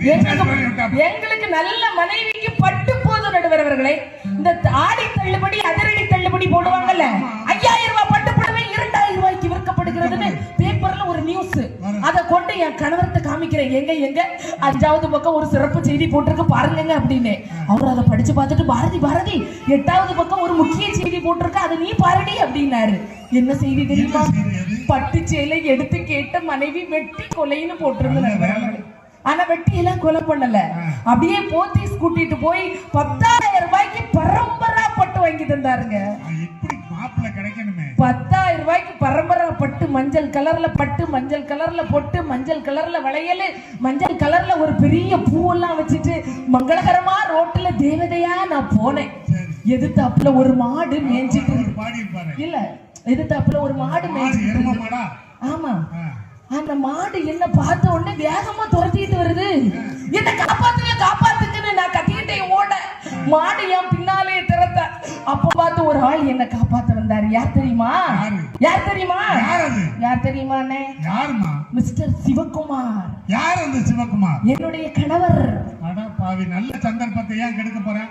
எங்களுக்கு நல்ல மனைவிக்கு பட்டு போதும் நடுவர் அவர்களே. இந்த ஆடி தள்ளுபடி அதிரடி தள்ளுபடி போடுவாங்கல்ல, 5000 ரூபாய் பட்டு புடவை 2000 ரூபாய்க்கு விற்கப்படுகிறதுன்னு பேப்பர்ல ஒரு நியூஸ். அதை கொண்டு என் கணவர்கிட்ட காமிக்கிறேன். எங்க 5வது பக்கம் ஒரு சிறப்பு செய்தி போட்டிருக்கு பாருங்க அப்படின்னு. அவர் அதை படிச்சு பார்த்துட்டு பாரதி 8வது பக்கம் ஒரு முக்கிய செய்தி போட்டிருக்கு, அதை நீ பாருடி அப்படின்னாரு. என்ன செய்தி தெரியுமா? பட்டு சேலை எடுத்து கேட்ட மனைவி வெட்டி கொலைன்னு போட்டிருந்தாங்க. ஆனா வெட்டி எல்லாம் கொலை பண்ணல, அப்படியே போத்தீஸ் கூட்டிட்டு போய் 10000 ரூபாய்க்கு பரம்பரா பட்டு வாங்கி தந்தாருங்க. 10000 ரூபாய்க்கு பரம்பரா பட்டு, மஞ்சள் கலர்ல பட்டு, மஞ்சள் கலர்ல பொட்டு, மஞ்சள் கலர்ல வளையல், மஞ்சள் கலர்ல ஒரு பெரிய பூவெல்லாம் வச்சுட்டு மங்களகரமா ரோட்டுல தேவதையா நான் போனேன். எதிர்த்தாப்புல ஒரு மாடு மேய்ஞ்சிட்டு, இல்ல எதிர்த்தாப்புல ஒரு மாடு மேய்ஞ்சிட்டு, ஆமா அந்த மாடு என்ன பார்த்த உடனே வேகமா துரத்திட்டு வருது. என்ன காப்பாத்துங்கன்னு நான் கத்திக்கிட்டே ஓட, மாடு என் பின்னாலே திறத்த. அப்ப பார்த்து ஒரு ஆள் என்ன காப்பாத்த வந்தாரு. யார் தெரியுமா? யார் தெரியுமா? மிஸ்டர் சிவகுமார். யார் அந்த சிவகுமார்? என்னுடைய கணவர். நல்ல சந்தர்ப்பத்தை ஏன் கெடுக்க போறேன்?